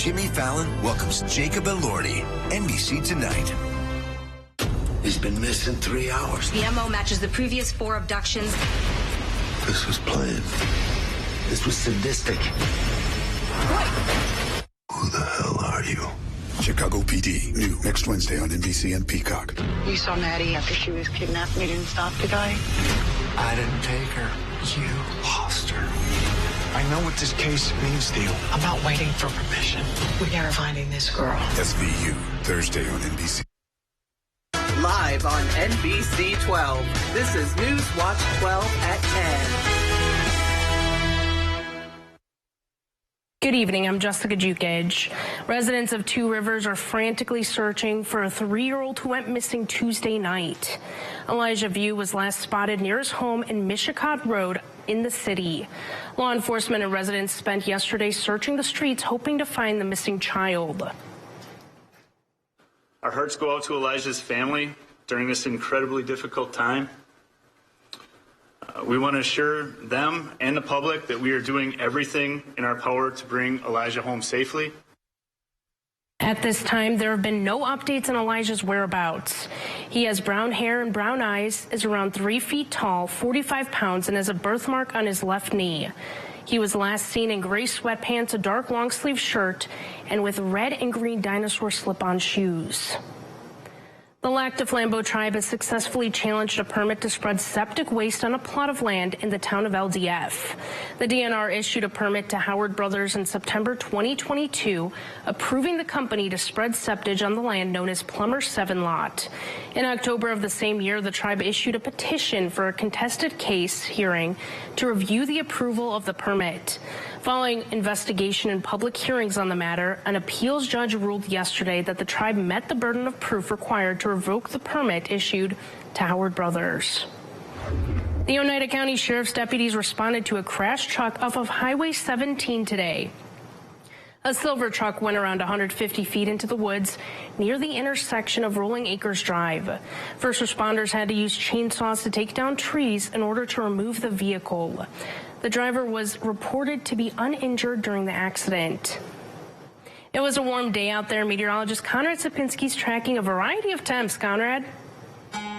Jimmy Fallon welcomes Jacob Elordi. NBC Tonight. He's been missing 3 hours. The MO matches the previous 4 abductions. This was planned. This was sadistic. Who the hell are you? Chicago PD, new next Wednesday on NBC and Peacock. You saw Maddie after she was kidnapped and you didn't stop the guy? I didn't take her. You lost her. I know what this case means to you. I'm not waiting for permission. We are finding this girl. SVU, Thursday on NBC. Live on NBC 12. This is News Watch 12 at 10. Good evening, I'm Jessica Jukage. Residents of Two Rivers are frantically searching for a 3-year-old who went missing Tuesday night. Elijah View was last spotted near his home in Mishicot Road in the city. Law enforcement and residents spent yesterday searching the streets hoping to find the missing child. Our hearts go out to Elijah's family during this incredibly difficult time. We want to assure them and the public that we are doing everything in our power to bring Elijah home safely. At this time, there have been no updates on Elijah's whereabouts. He has brown hair and brown eyes, is around 3 feet tall, 45 pounds, and has a birthmark on his left knee. He was last seen in gray sweatpants, a dark long-sleeve shirt, and with red and green dinosaur slip-on shoes. The Lac du Flambeau tribe has successfully challenged a permit to spread septic waste on a plot of land in the town of LDF. The DNR issued a permit to Howard Brothers in September 2022, approving the company to spread septage on the land known as Plummer 7 Lot. In October of the same year, the tribe issued a petition for a contested case hearing to review the approval of the permit. Following investigation and public hearings on the matter, an appeals judge ruled yesterday that the tribe met the burden of proof required to revoke the permit issued to Howard Brothers. The Oneida County Sheriff's deputies responded to a crashed truck off of Highway 17 today. A silver truck went around 150 feet into the woods near the intersection of Rolling Acres Drive. First responders had to use chainsaws to take down trees in order to remove the vehicle. The driver was reported to be uninjured during the accident. It was a warm day out there. Meteorologist Conrad Sapinski's tracking a variety of temps. Conrad?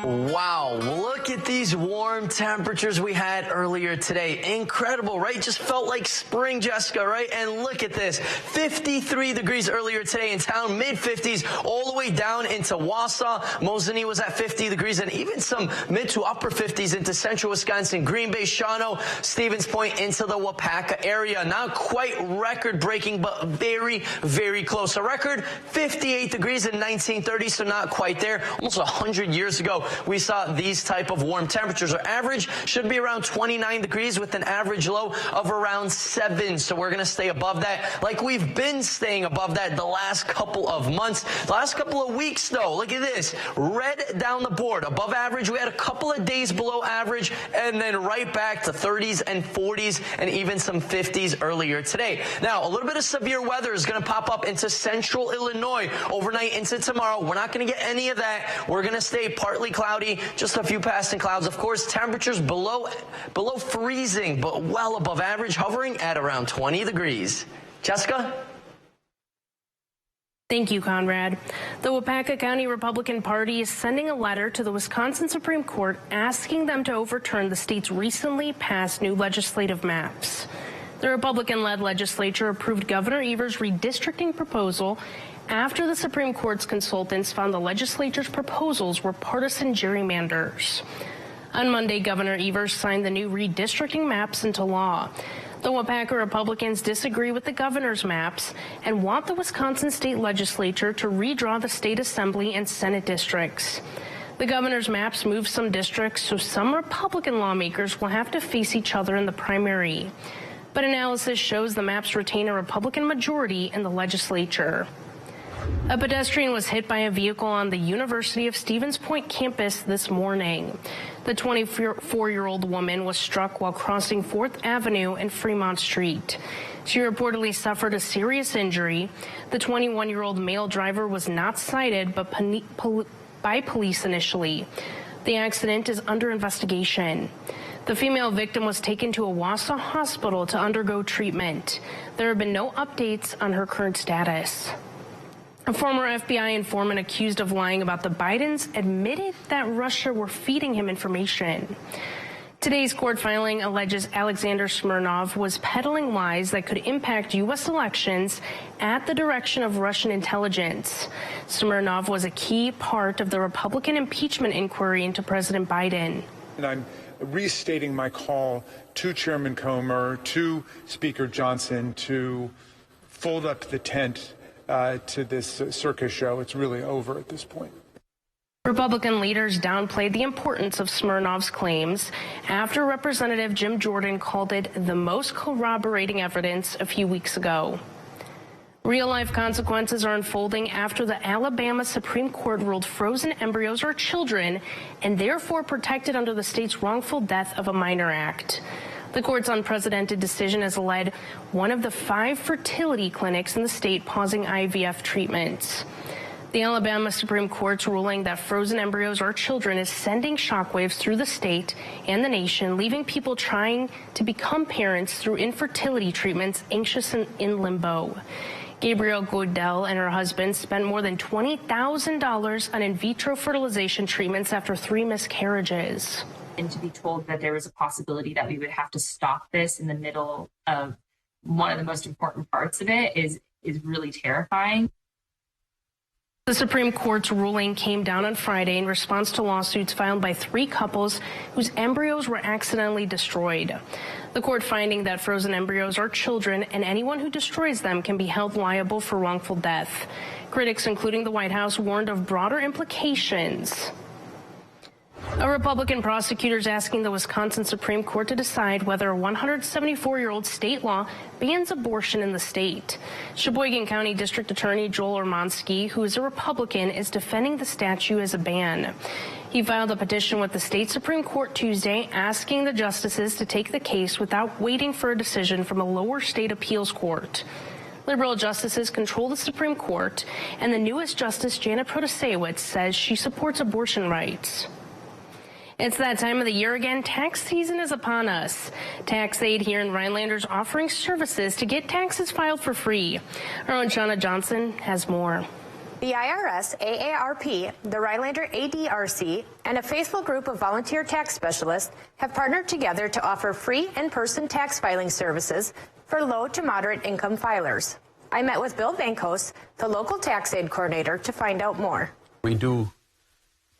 Wow, look at these warm temperatures we had earlier today. Incredible, right? Just felt like spring, Jessica, right? And look at this, 53 degrees earlier today in town, mid-50s, all the way down into Wausau. Mosinee was at 50 degrees, and even some mid to upper 50s into central Wisconsin, Green Bay, Shawano, Stevens Point, into the Wapaka area. Not quite record-breaking, but very, very close. A record 58 degrees in 1930, so not quite there. Almost 100 years ago, we saw these type of warm temperatures. Our average should be around 29 degrees with an average low of around 7. So we're going to stay above that like we've been staying above that the last couple of months. The last couple of weeks, though, look at this. Red down the board. Above average, we had a couple of days below average, and then right back to 30s and 40s and even some 50s earlier today. Now, a little bit of severe weather is going to pop up into central Illinois overnight into tomorrow. We're not going to get any of that. We're going to stay partly cloudy, just a few passing clouds. Of course, temperatures below freezing, but well above average, hovering at around 20 degrees. Jessica? Thank you, Conrad. The Wapaka County Republican Party is sending a letter to the Wisconsin Supreme Court asking them to overturn the state's recently passed new legislative maps. The Republican-led legislature approved Governor Evers' redistricting proposal after the Supreme Court's consultants found the legislature's proposals were partisan gerrymanders. On Monday, Governor Evers signed the new redistricting maps into law. The Wapaka Republicans disagree with the governor's maps and want the Wisconsin state legislature to redraw the state assembly and Senate districts. The governor's maps move some districts, so some Republican lawmakers will have to face each other in the primary. But analysis shows the maps retain a Republican majority in the legislature. A pedestrian was hit by a vehicle on the University of Stevens Point campus this morning. The 24-year-old woman was struck while crossing 4th Avenue and Fremont Street. She reportedly suffered a serious injury. The 21-year-old male driver was not cited but by police initially. The accident is under investigation. The female victim was taken to a Wausau hospital to undergo treatment. There have been no updates on her current status. A former FBI informant accused of lying about the Bidens admitted that Russia were feeding him information. Today's court filing alleges Alexander Smirnov was peddling lies that could impact U.S. elections at the direction of Russian intelligence. Smirnov was a key part of the Republican impeachment inquiry into President Biden. And I'm restating my call to Chairman Comer, to Speaker Johnson, to fold up the tent to this circus show. It's really over at this point. Republican leaders downplayed the importance of Smirnov's claims after Representative Jim Jordan called it the most corroborating evidence a few weeks ago. Real-life consequences are unfolding after the Alabama Supreme Court ruled frozen embryos are children and therefore protected under the state's Wrongful Death of a Minor Act. The court's unprecedented decision has led one of the 5 fertility clinics in the state pausing IVF treatments. The Alabama Supreme Court's ruling that frozen embryos are children is sending shockwaves through the state and the nation, leaving people trying to become parents through infertility treatments anxious and in limbo. Gabrielle Godell and her husband spent more than $20,000 on in vitro fertilization treatments after 3 miscarriages. And to be told that there was a possibility that we would have to stop this in the middle of one of the most important parts of it is really terrifying. The Supreme Court's ruling came down on Friday in response to lawsuits filed by 3 couples whose embryos were accidentally destroyed. The court finding that frozen embryos are children and anyone who destroys them can be held liable for wrongful death. Critics, including the White House, warned of broader implications. A Republican prosecutor is asking the Wisconsin Supreme Court to decide whether a 174-year-old state law bans abortion in the state. Sheboygan County District Attorney Joel Ormonsky, who is a Republican, is defending the statute as a ban. He filed a petition with the state Supreme Court Tuesday asking the justices to take the case without waiting for a decision from a lower state appeals court. Liberal justices control the Supreme Court, and the newest justice, Janet Protasewicz, says she supports abortion rights. It's that time of the year again. Tax season is upon us. Tax Aid here in Rhinelanders offering services to get taxes filed for free. Our own Shauna Johnson has more. The IRS, AARP, the Rhinelander ADRC, and a faithful group of volunteer tax specialists have partnered together to offer free in-person tax filing services for low to moderate income filers. I met with Bill Vankos, the local tax aid coordinator, to find out more. We do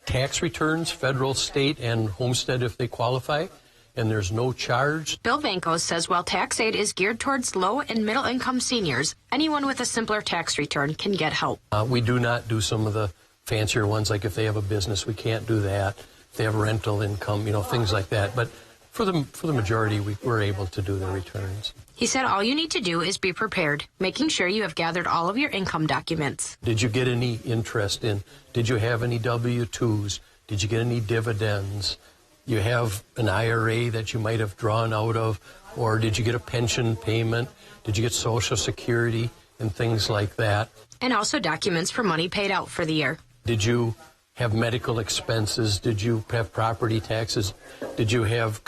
tax returns, federal, state, and homestead if they qualify, and there's no charge. Bill Vankos says while tax aid is geared towards low and middle income seniors, anyone with a simpler tax return can get help. We do not do some of the fancier ones, like if they have a business, we can't do that. If they have rental income, things like that. But for the majority, we're able to do the returns. He said all you need to do is be prepared, making sure you have gathered all of your income documents. Did you get any interest in? Did you have any W-2s? Did you get any dividends? You have an IRA that you might have drawn out of, or did you get a pension payment? Did you get Social Security and things like that? And also documents for money paid out for the year. Did you have medical expenses? Did you have property taxes? Did you have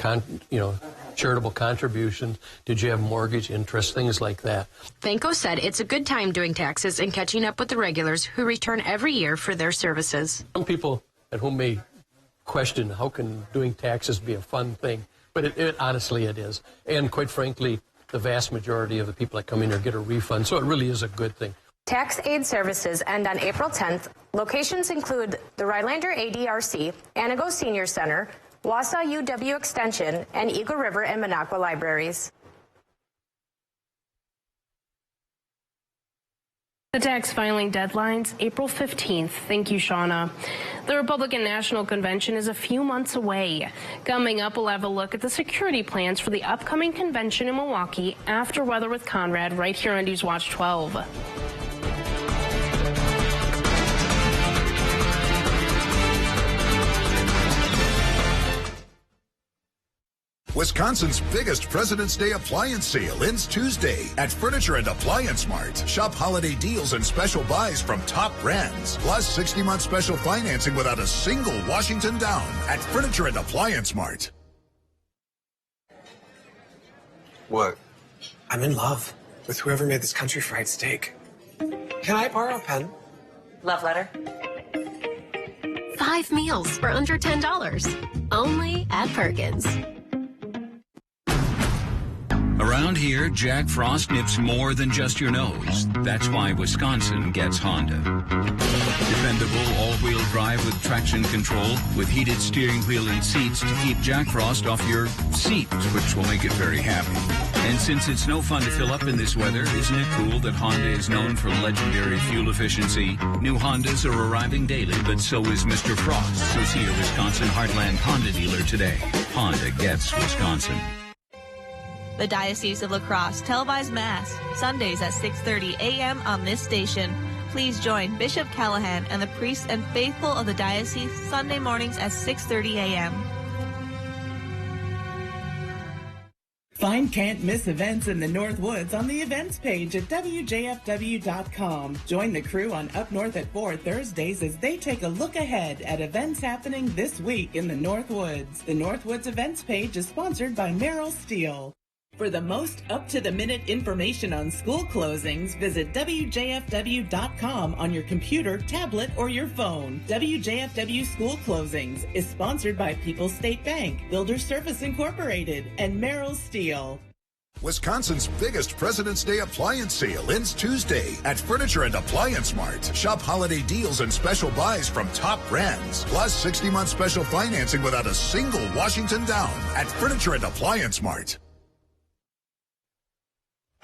charitable contributions? Did you have mortgage interest? Things like that. Vankos said it's a good time doing taxes and catching up with the regulars who return every year for their services. Some people at home may question how can doing taxes be a fun thing, but it honestly it is. And quite frankly, the vast majority of the people that come in here get a refund, so it really is a good thing. Tax aid services end on April 10th. Locations include the Rhinelander ADRC, Anago Senior Center, Wausau UW Extension, and Eagle River and Minocqua Libraries. The tax filing deadline's April 15th. Thank you, Shauna. The Republican National Convention is a few months away. Coming up, we'll have a look at the security plans for the upcoming convention in Milwaukee after Weather with Conrad right here on Newswatch 12. Wisconsin's biggest President's Day appliance sale ends Tuesday at Furniture and Appliance Mart. Shop holiday deals and special buys from top brands, plus 60-month special financing without a single Washington down at Furniture and Appliance Mart. What? I'm in love with whoever made this country fried steak. Can I borrow a pen? Love letter? 5 meals for under $10. Only at Perkins. Around here, Jack Frost nips more than just your nose. That's why Wisconsin gets Honda. Dependable all-wheel drive with traction control, with heated steering wheel and seats to keep Jack Frost off your seat, which will make it very happy. And since it's no fun to fill up in this weather, isn't it cool that Honda is known for legendary fuel efficiency? New Hondas are arriving daily, but so is Mr. Frost. So see a Wisconsin Heartland Honda dealer today. Honda gets Wisconsin. The Diocese of La Crosse televised Mass, Sundays at 6:30 a.m. on this station. Please join Bishop Callahan and the priests and faithful of the diocese Sunday mornings at 6:30 a.m. Find can't miss events in the North Woods on the events page at WJFW.com. Join the crew on Up North at 4 Thursdays as they take a look ahead at events happening this week in the North Woods. The North Woods events page is sponsored by Merrill Steel. For the most up-to-the-minute information on school closings, visit WJFW.com on your computer, tablet, or your phone. WJFW School Closings is sponsored by People's State Bank, Builder Service Incorporated, and Merrill Steel. Wisconsin's biggest President's Day appliance sale ends Tuesday at Furniture and Appliance Mart. Shop holiday deals and special buys from top brands, plus 60-month special financing without a single Washington down at Furniture and Appliance Mart.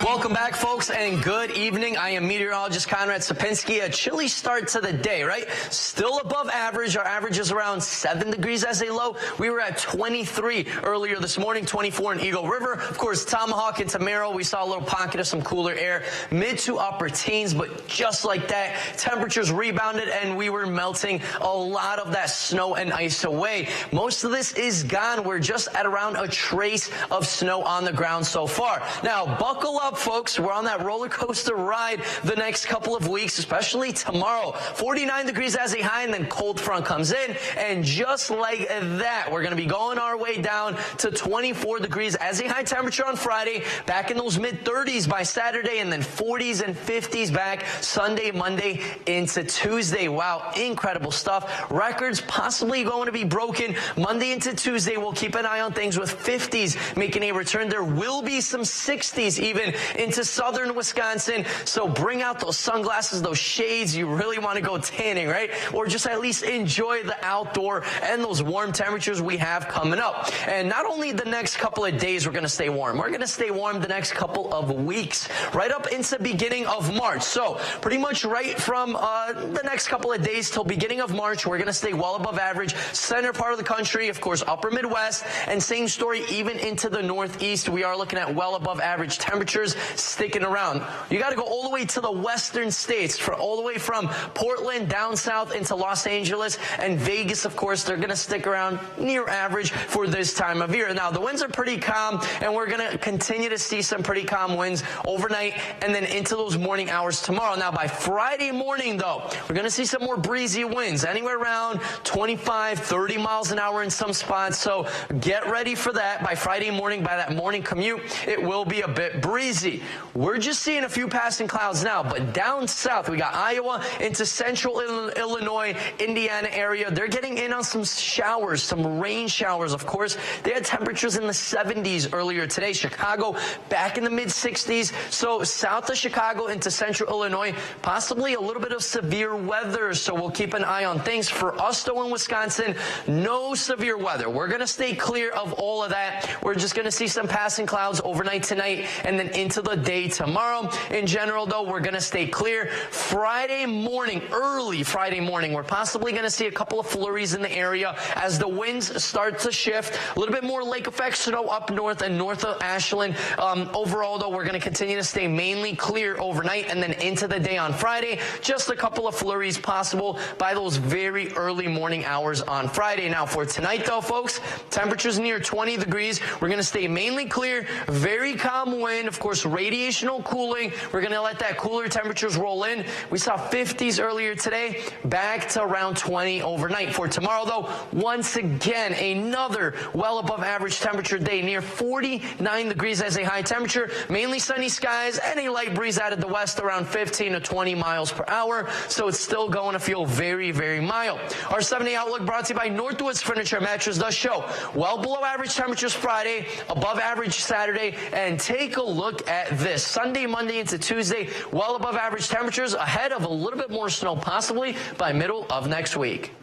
Welcome back, folks, and good evening. I am meteorologist Conrad Sapinski. A chilly start to the day, right? Still above average. Our average is around 7 degrees as a low. We were at 23 earlier this morning, 24 in Eagle River. Of course, Tomahawk and Tamaro, we saw a little pocket of some cooler air, mid to upper teens, but just like that, temperatures rebounded and we were melting a lot of that snow and ice away. Most of this is gone. We're just at around a trace of snow on the ground so far. Now, buckle up, folks. We're on that roller coaster ride the next couple of weeks, especially tomorrow. 49 degrees as a high, and then cold front comes in, and just like that, we're going to be going our way down to 24 degrees as a high temperature on Friday, back in those mid-30s by Saturday, and then 40s and 50s back Sunday, Monday into Tuesday. Wow, incredible stuff. Records possibly going to be broken Monday into Tuesday. We'll keep an eye on things with 50s making a return. There will be some 60s even into southern Wisconsin. So bring out those sunglasses, those shades. You really want to go tanning, right? Or just at least enjoy the outdoor and those warm temperatures we have coming up. And not only the next couple of days we're going to stay warm. We're going to stay warm the next couple of weeks, right up into the beginning of March. So pretty much right from the next couple of days till beginning of March, we're going to stay well above average. Center part of the country, of course, upper Midwest, and same story even into the Northeast. We are looking at well above average temperatures sticking around. You got to go all the way to the western states, for all the way from Portland down south into Los Angeles and Vegas. Of course, they're going to stick around near average for this time of year. Now, the winds are pretty calm, and we're going to continue to see some pretty calm winds overnight and then into those morning hours tomorrow. Now, by Friday morning, though, we're going to see some more breezy winds, anywhere around 25, 30 miles an hour in some spots. So get ready for that. By Friday morning, by that morning commute, it will be a bit breezy. We're just seeing a few passing clouds now, but down south, we got Iowa into central Illinois, Indiana area. They're getting in on some showers, some rain showers, of course. They had temperatures in the 70s earlier today. Chicago back in the mid-60s. So south of Chicago into central Illinois, possibly a little bit of severe weather. So we'll keep an eye on things. For us, though, in Wisconsin, no severe weather. We're going to stay clear of all of that. We're just going to see some passing clouds overnight tonight and then into the day tomorrow. In general, though, we're going to stay clear. Friday morning, early Friday morning, we're possibly going to see a couple of flurries in the area as the winds start to shift. A little bit more lake effect snow up north and north of Ashland. Overall, though, we're going to continue to stay mainly clear overnight and then into the day on Friday. Just a couple of flurries possible by those very early morning hours on Friday. Now, for tonight, though, folks, temperatures near 20 degrees. We're going to stay mainly clear, very calm wind. Of course, just radiational cooling. We're going to let that cooler temperatures roll in. We saw 50s earlier today, back to around 20 overnight. For tomorrow, though, once again, another well above average temperature day, near 49 degrees as a high temperature, mainly sunny skies and a light breeze out of the west around 15 to 20 miles per hour. So it's still going to feel very, very mild. Our 7-day outlook brought to you by Northwoods Furniture and Mattress does show well below average temperatures Friday, above average Saturday, and take a look at this. Sunday, Monday into Tuesday, well above average temperatures, ahead of a little bit more snow possibly by middle of next week.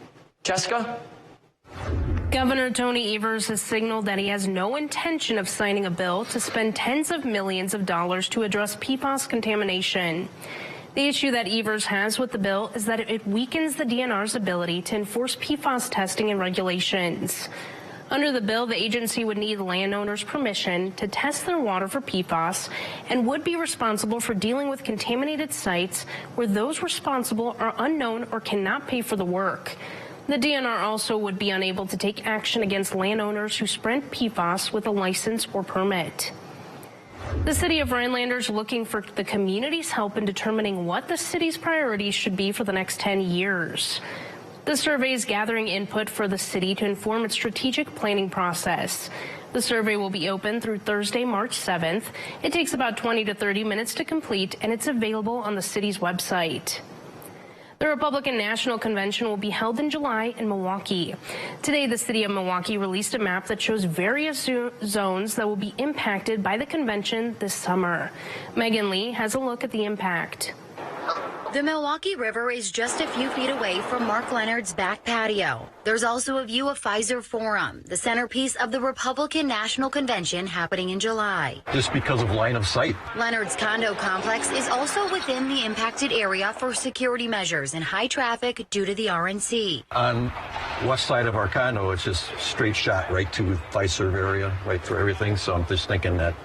Jessica? Governor Tony Evers has signaled that he has no intention of signing a bill to spend tens of millions of dollars to address PFAS contamination. The issue that Evers has with the bill is that it weakens the DNR's ability to enforce PFAS testing and regulations. Under the bill, the agency would need landowners' permission to test their water for PFAS and would be responsible for dealing with contaminated sites where those responsible are unknown or cannot pay for the work. The DNR also would be unable to take action against landowners who spread PFAS with a license or permit. The city of Rhinelander is looking for the community's help in determining what the city's priorities should be for the next 10 years. The survey is gathering input for the city to inform its strategic planning process. The survey will be open through Thursday, March 7th. It takes about 20 to 30 minutes to complete, and it's available on the city's website. The Republican National Convention will be held in July in Milwaukee. Today, the city of Milwaukee released a map that shows various zones that will be impacted by the convention this summer. Megan Lee has a look at the impact. The Milwaukee River is just a few feet away from Mark Leonard's back patio. There's also a view of Pfizer Forum, the centerpiece of the Republican National Convention happening in July. Just because of line of sight. Leonard's condo complex is also within the impacted area for security measures and high traffic due to the RNC. On west side of our condo, it's just straight shot right to Pfizer area, right through everything. So I'm just thinking that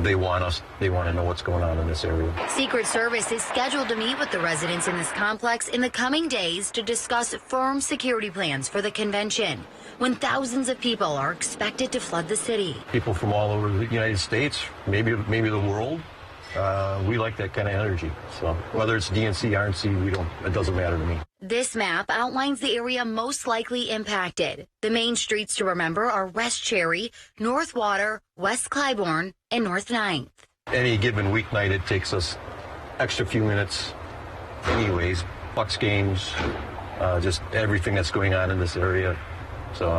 they want to know what's going on in this area. Secret Service is scheduled to meet with the residents in this complex in the coming days to discuss firm security plans for the convention, when thousands of people are expected to flood the city. People from all over the United States, maybe the world. We like that kind of energy. So whether it's DNC, RNC, it doesn't matter to me. This map outlines the area most likely impacted. The main streets to remember are West Cherry, North Water, West Clybourne, and North 9th. Any given weeknight, it takes us extra few minutes anyways. Bucks games, just everything that's going on in this area. So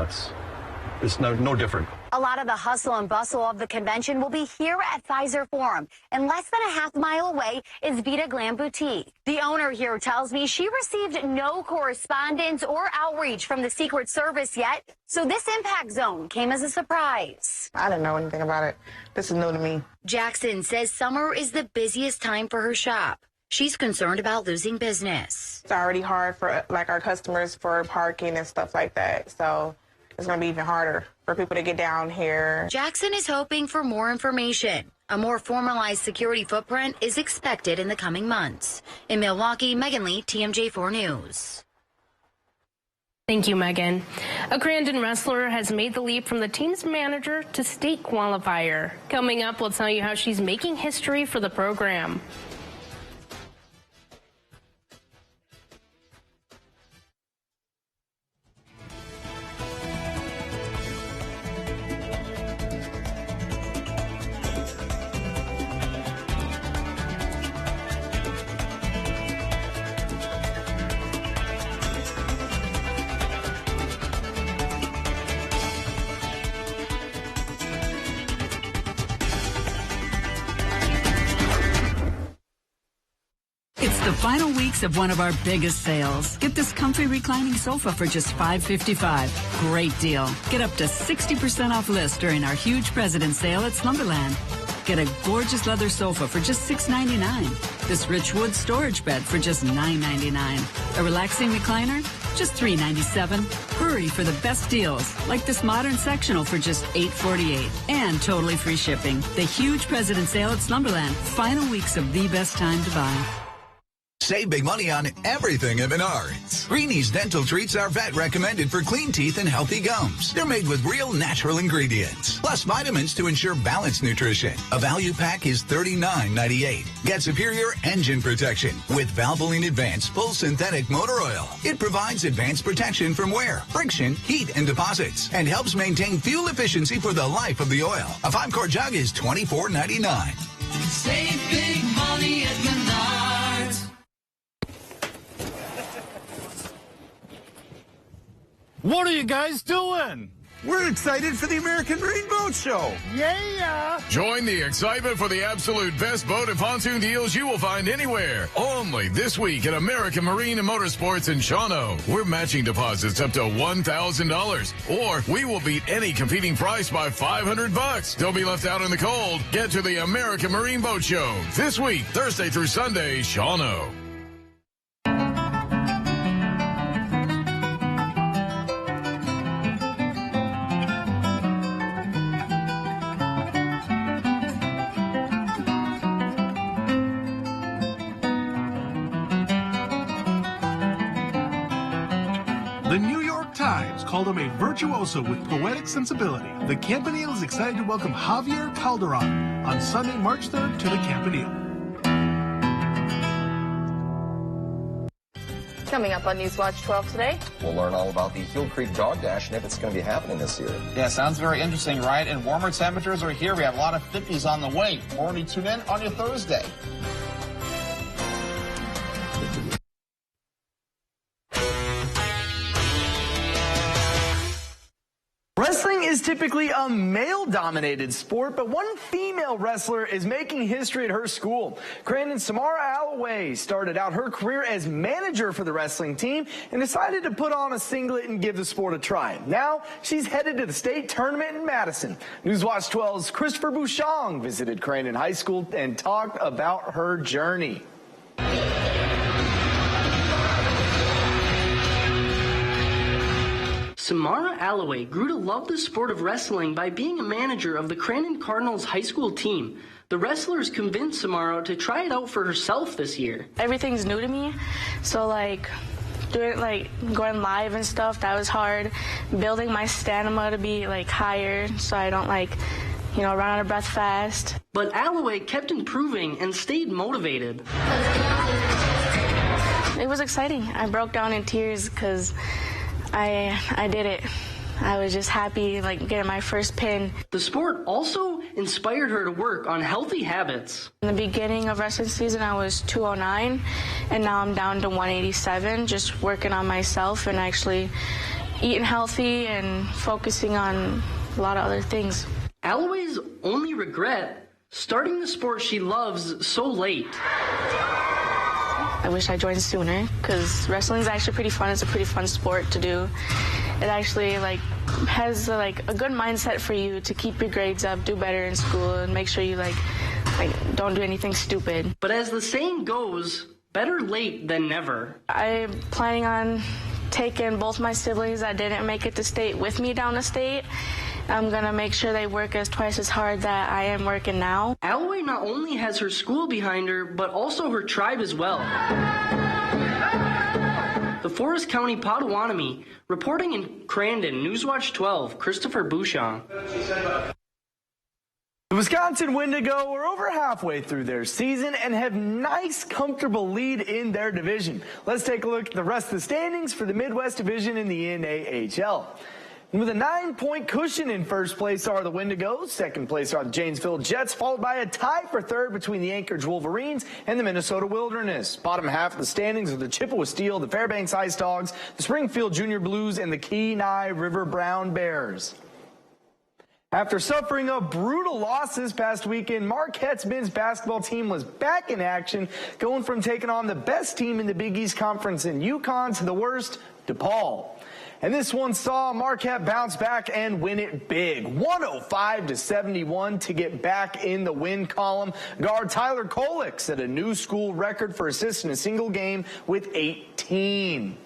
it's no different. A lot of the hustle and bustle of the convention will be here at Pfizer Forum. And less than a half-mile away is Vita Glam Boutique. The owner here tells me she received no correspondence or outreach from the Secret Service yet, so this impact zone came as a surprise. I didn't know anything about it. This is new to me. Jackson says summer is the busiest time for her shop. She's concerned about losing business. It's already hard for our customers for parking and stuff like that, so it's going to be even harder for people to get down here. Jackson is hoping for more information. A more formalized security footprint is expected in the coming months. In Milwaukee, Megan Lee, TMJ4 News. Thank you, Megan. A Crandon wrestler has made the leap from the team's manager to state qualifier. Coming up, we'll tell you how she's making history for the program. It's the final weeks of one of our biggest sales. Get this comfy reclining sofa for just $555. Great deal. Get up to 60% off list during our huge President's Sale at Slumberland. Get a gorgeous leather sofa for just $699. This rich wood storage bed for just $999. A relaxing recliner? Just $397. Hurry for the best deals, like this modern sectional for just $848. And totally free shipping. The huge President's Sale at Slumberland. Final weeks of the best time to buy. Save big money on everything at Menards. Greenie's Dental Treats are vet recommended for clean teeth and healthy gums. They're made with real natural ingredients, plus vitamins to ensure balanced nutrition. A value pack is $39.98. Get superior engine protection with Valvoline Advanced Full Synthetic Motor Oil. It provides advanced protection from wear, friction, heat, and deposits, and helps maintain fuel efficiency for the life of the oil. A 5-quart jug is $24.99. Save big money at Menards. What are you guys doing? We're excited for the American Marine Boat Show. Yeah! Join the excitement for the absolute best boat and pontoon deals you will find anywhere. Only this week at American Marine and Motorsports in Shawano. We're matching deposits up to $1,000. Or we will beat any competing price by $500. Don't be left out in the cold. Get to the American Marine Boat Show this week, Thursday through Sunday, Shawano. The New York Times called him a virtuoso with poetic sensibility. The Campanile is excited to welcome Javier Calderon on Sunday, March 3rd to the Campanile. Coming up on Newswatch 12 today. We'll learn all about the Heel Creek Dog Dash and if it's going to be happening this year. Yeah, sounds very interesting, right? And warmer temperatures are here. We have a lot of 50s on the way. More when you tune in on your Thursday. Wrestling is typically a male-dominated sport, but one female wrestler is making history at her school. Crandon's Samara Alloway started out her career as manager for the wrestling team and decided to put on a singlet and give the sport a try. Now, she's headed to the state tournament in Madison. Newswatch 12's Christopher Bouchon visited Crandon High School and talked about her journey. Samara Alloway grew to love the sport of wrestling by being a manager of the Crandon Cardinals high school team. The wrestlers convinced Samara to try it out for herself this year. Everything's new to me, so going live and stuff, that was hard. Building my stamina to be higher so I don't run out of breath fast. But Alloway kept improving and stayed motivated. It was exciting. I broke down in tears because I did it. I was just happy, getting my first pin. The sport also inspired her to work on healthy habits. In the beginning of wrestling season, I was 209, and now I'm down to 187, just working on myself and actually eating healthy and focusing on a lot of other things. Alloway's only regret, starting the sport she loves so late. I wish I joined sooner because wrestling is actually pretty fun. It's a pretty fun sport to do. It actually has a good mindset for you to keep your grades up, do better in school, and make sure you don't do anything stupid. But as the saying goes, better late than never. I'm planning on taking both my siblings that didn't make it to state with me down to state. I'm going to make sure they work twice as hard that I am working now. Alloway not only has her school behind her, but also her tribe as well. The Forest County Potawatomi, reporting in Crandon, Newswatch 12, Christopher Bouchon. The Wisconsin Wendigo are over halfway through their season and have nice, comfortable lead in their division. Let's take a look at the rest of the standings for the Midwest Division in the NAHL. And with a 9-point cushion in first place are the Wendigos. Second place are the Janesville Jets, followed by a tie for third between the Anchorage Wolverines and the Minnesota Wilderness. Bottom half of the standings are the Chippewa Steel, the Fairbanks Ice Dogs, the Springfield Junior Blues, and the Kenai River Brown Bears. After suffering a brutal loss this past weekend, Marquette's men's basketball team was back in action, going from taking on the best team in the Big East Conference in UConn to the worst, DePaul. And this one saw Marquette bounce back and win it big, 105-71 to get back in the win column. Guard Tyler Kolek set a new school record for assists in a single game with 18.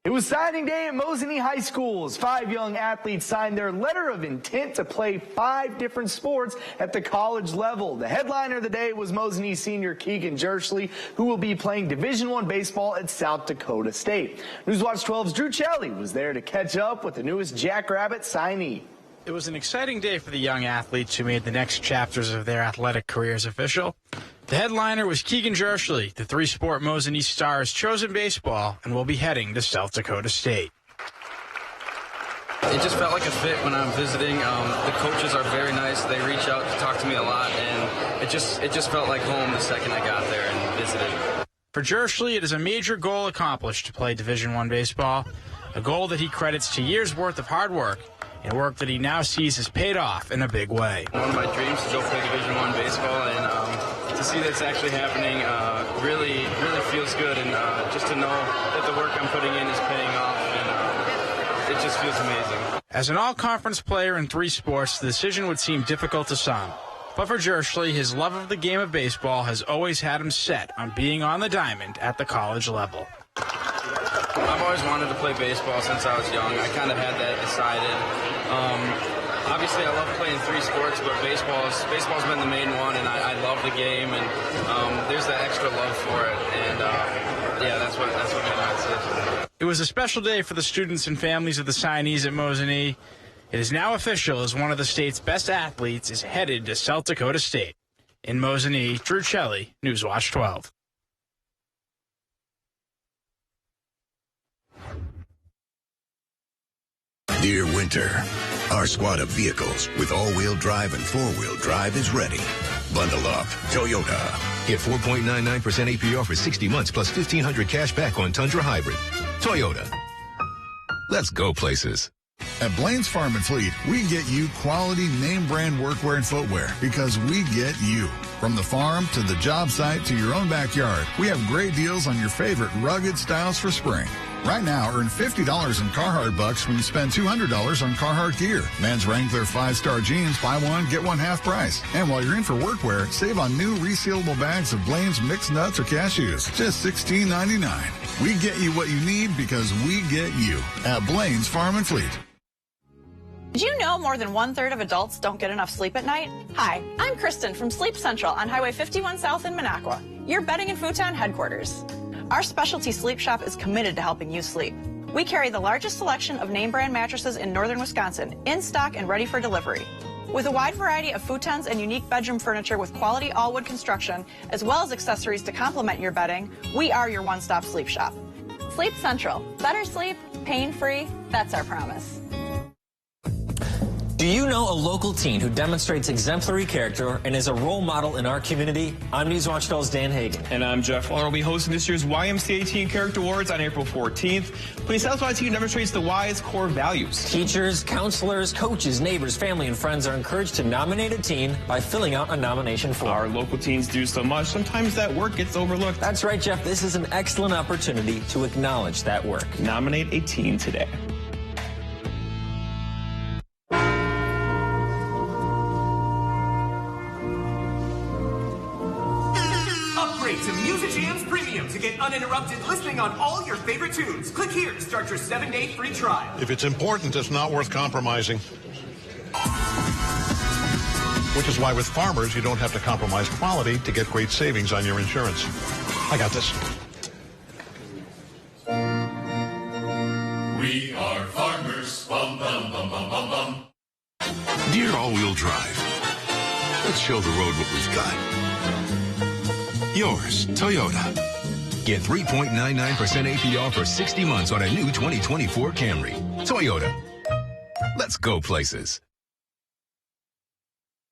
It was signing day at Mosinee High Schools. 5 young athletes signed their letter of intent to play 5 different sports at the college level. The headliner of the day was Mosinee senior Keegan Jersley, who will be playing Division I baseball at South Dakota State. Newswatch 12's Drew Chelly was there to catch up with the newest Jackrabbit signee. It was an exciting day for the young athletes who made the next chapters of their athletic careers official. The headliner was Keegan Jersley, the 3-sport Mosinee star has chosen baseball and will be heading to South Dakota State. It just felt like a fit when I'm visiting. The coaches are very nice. They reach out to talk to me a lot, and it just felt like home the second I got there and visited. For Jersley, it is a major goal accomplished to play Division I baseball, a goal that he credits to years' worth of hard work and work that he now sees has paid off in a big way. One of my dreams is to go play Division I baseball, and to see that's actually happening really feels good, and just to know that the work I'm putting in is paying off, and it just feels amazing. As an all-conference player in 3 sports, the decision would seem difficult to some. But for Jersley, his love of the game of baseball has always had him set on being on the diamond at the college level. I've always wanted to play baseball since I was young. I kind of had that decided. Obviously, I love playing 3 sports, but baseball's been the main one, and I love the game, and there's that extra love for it, and yeah, that's what made my decision. It was a special day for the students and families of the signees at Mosinee. It is now official as one of the state's best athletes is headed to South Dakota State. In Mosinee, Drew Chelly, Newswatch 12. Dear Winter, our squad of vehicles with all-wheel drive and 4-wheel drive is ready. Bundle up. Toyota. Get 4.99% APR for 60 months plus $1,500 cash back on Tundra Hybrid. Toyota. Let's go places. At Blaine's Farm and Fleet, we get you quality name brand workwear and footwear because we get you. From the farm to the job site to your own backyard, we have great deals on your favorite rugged styles for spring. Right now, earn $50 in Carhartt bucks when you spend $200 on Carhartt gear. Men's Wrangler 5-star jeans, buy one, get one half price. And while you're in for workwear, save on new resealable bags of Blaine's mixed nuts or cashews. Just $16.99. We get you what you need because we get you at Blaine's Farm and Fleet. Did you know more than 1/3 of adults don't get enough sleep at night? Hi, I'm Kristen from Sleep Central on Highway 51 South in Minocqua, your bedding and futon headquarters. Our specialty sleep shop is committed to helping you sleep. We carry the largest selection of name brand mattresses in northern Wisconsin, in stock and ready for delivery. With a wide variety of futons and unique bedroom furniture with quality all-wood construction, as well as accessories to complement your bedding, we are your one-stop sleep shop. Sleep Central. Better sleep, pain-free, that's our promise. Do you know a local teen who demonstrates exemplary character and is a role model in our community? I'm Newswatch 12's Dan Hagan. And I'm Jeff Fuller. We'll be hosting this year's YMCA Teen Character Awards on April 14th. Please tell us why a teen demonstrates the Y's core values. Teachers, counselors, coaches, neighbors, family, and friends are encouraged to nominate a teen by filling out a nomination form. Our local teens do so much. Sometimes that work gets overlooked. That's right, Jeff. This is an excellent opportunity to acknowledge that work. Nominate a teen today. To Music Jams Premium to get uninterrupted listening on all your favorite tunes. Click here to start your 7-day free trial. If it's important, it's not worth compromising. Which is why with Farmers, you don't have to compromise quality to get great savings on your insurance. I got this. We are farmers. Bum, bum, bum, bum, bum, bum. Dear all-wheel drive, let's show the road what we've got. Yours, Toyota. Get 3.99% APR for 60 months on a new 2024 Camry. Toyota. Let's go places.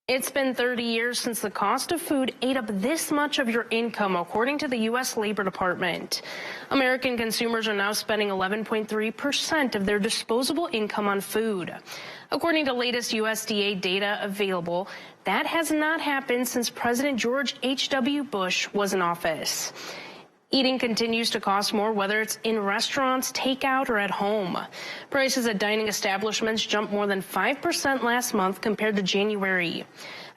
It's been 30 years since the cost of food ate up this much of your income, according to the U.S. Labor Department. American consumers are now spending 11.3% of their disposable income on food. According to latest USDA data available, that has not happened since President George H.W. Bush was in office. Eating continues to cost more, whether it's in restaurants, takeout, or at home. Prices at dining establishments jumped more than 5% last month compared to January.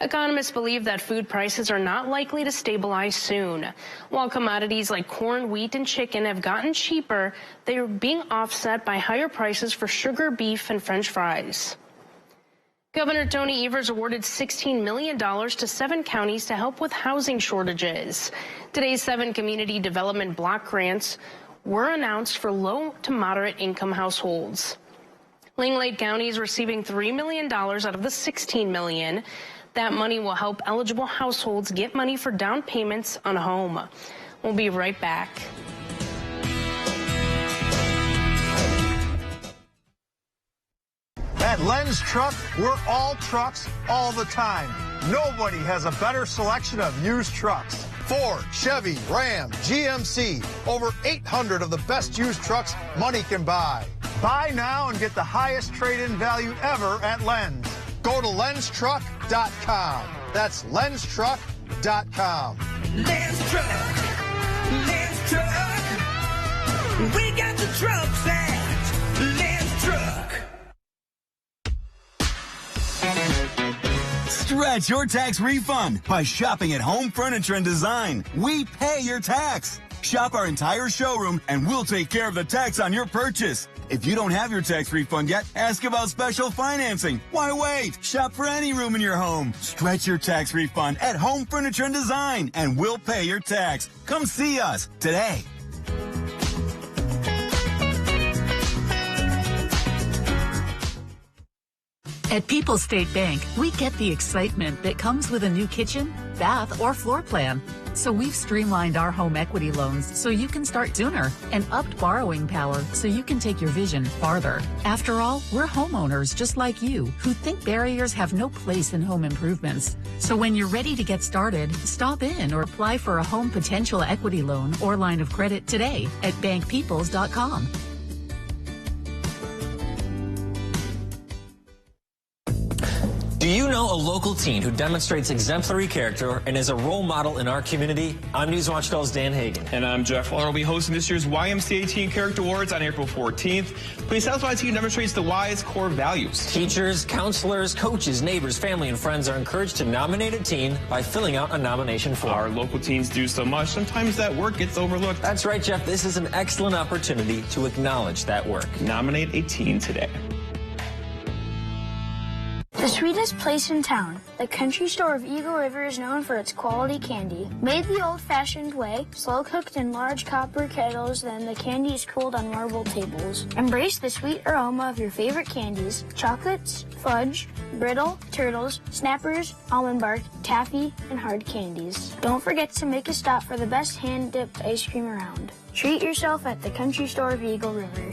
Economists believe that food prices are not likely to stabilize soon. While commodities like corn, wheat, and chicken have gotten cheaper, they are being offset by higher prices for sugar, beef, and French fries. Governor Tony Evers awarded $16 million to 7 counties to help with housing shortages. Today's 7 community development block grants were announced for low to moderate income households. Lake County is receiving $3 million out of the $16 million. That money will help eligible households get money for down payments on a home. We'll be right back. At Len's Truck, we're all trucks all the time. Nobody has a better selection of used trucks. Ford, Chevy, Ram, GMC, over 800 of the best used trucks money can buy. Buy now and get the highest trade-in value ever at Len's. Go to lenstruck.com. That's lenstruck.com. Len's Truck. Len's Truck. We got the trucks at Len's Truck. Stretch your tax refund by shopping at Home Furniture and Design. We pay your tax. Shop our entire showroom and we'll take care of the tax on your purchase. If you don't have your tax refund yet, ask about special financing. Why wait? Shop for any room in your home. Stretch your tax refund at Home Furniture and Design and we'll pay your tax. Come see us today. At People's State Bank, we get the excitement that comes with a new kitchen, bath, or floor plan. So we've streamlined our home equity loans so you can start sooner and upped borrowing power so you can take your vision farther. After all, we're homeowners just like you who think barriers have no place in home improvements. So when you're ready to get started, stop in or apply for a home potential equity loan or line of credit today at bankpeoples.com. Do you know a local teen who demonstrates exemplary character and is a role model in our community? I'm Newswatch 12's Dan Hagan. And I'm Jeff Fuller. We'll be hosting this year's YMCA Teen Character Awards on April 14th. Please tell us why a teen demonstrates the Y's core values. Teachers, counselors, coaches, neighbors, family, and friends are encouraged to nominate a teen by filling out a nomination form. Our local teens do so much. Sometimes that work gets overlooked. That's right, Jeff. This is an excellent opportunity to acknowledge that work. Nominate a teen today. The sweetest place in town, the country store of Eagle River is known for its quality candy. Made the old-fashioned way, slow-cooked in large copper kettles, then the candy is cooled on marble tables. Embrace the sweet aroma of your favorite candies, chocolates, fudge, brittle, turtles, snappers, almond bark, taffy, and hard candies. Don't forget to make a stop for the best hand-dipped ice cream around. Treat yourself at the country store of Eagle River.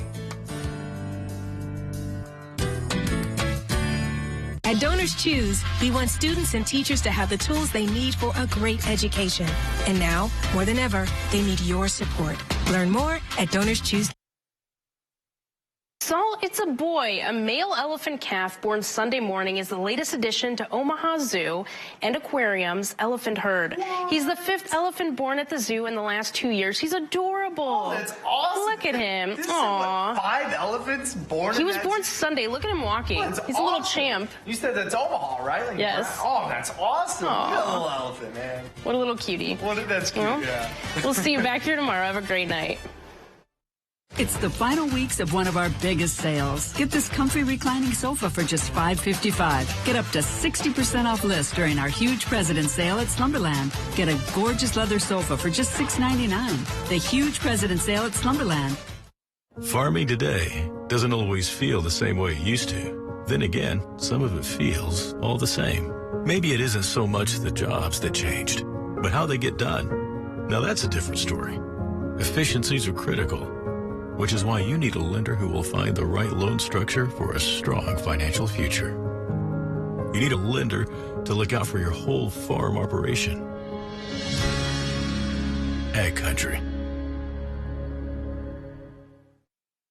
At Donors Choose, we want students and teachers to have the tools they need for a great education. And now, more than ever, they need your support. Learn more at DonorsChoose. Saul, it's a boy. A male elephant calf born Sunday morning is the latest addition to Omaha Zoo and Aquarium's elephant herd. He's the 5th elephant born at the zoo in the last 2 years. He's adorable. Oh, that's awesome. Look at him. This Aww. Is what, 5 elephants born? He was born Sunday. Look at him walking. He's awesome. A little champ. You said that's Omaha, right? Like yes. Oh, that's awesome. Aww. Look at that little elephant, man. What a little cutie. That's cute, yeah. We'll see you back here tomorrow. Have a great night. It's the final weeks of one of our biggest sales. Get this comfy reclining sofa for just $5.55. Get up to 60% off list during our huge President's Sale at Slumberland. Get a gorgeous leather sofa for just $6.99. The huge President's Sale at Slumberland. Farming today doesn't always feel the same way it used to. Then again, some of it feels all the same. Maybe it isn't so much the jobs that changed, but how they get done. Now that's a different story. Efficiencies are critical, which is why you need a lender who will find the right loan structure for a strong financial future. You need a lender to look out for your whole farm operation. Ag Country.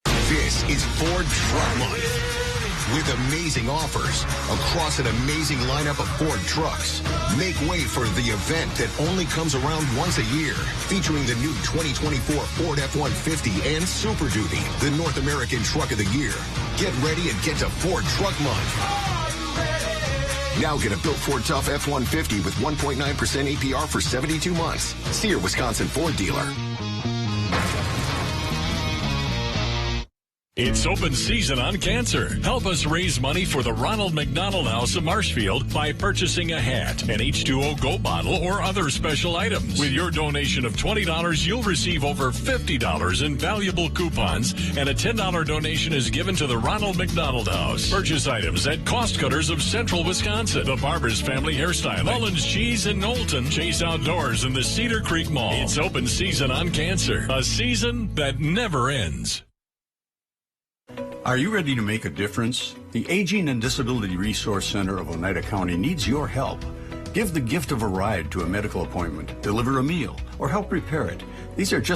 This is Ford Truck Month. With amazing offers across an amazing lineup of Ford trucks. Make way for the event that only comes around once a year, featuring the new 2024 Ford F-150 and Super Duty, the North American Truck of the Year. Get ready and get to Ford Truck Month. Now get a Built Ford Tough F-150 with 1.9% APR for 72 months. See your Wisconsin Ford dealer. It's open season on cancer. Help us raise money for the Ronald McDonald House of Marshfield by purchasing a hat, an H2O Go bottle, or other special items. With your donation of $20, you'll receive over $50 in valuable coupons, and a $10 donation is given to the Ronald McDonald House. Purchase items at Cost Cutters of Central Wisconsin, the Barber's Family Hairstyling, Mullins Cheese in Knowlton, Chase Outdoors in the Cedar Creek Mall. It's open season on cancer, a season that never ends. Are you ready to make a difference? The Aging and Disability Resource Center of Oneida County needs your help. Give the gift of a ride to a medical appointment, deliver a meal, or help repair it. These are just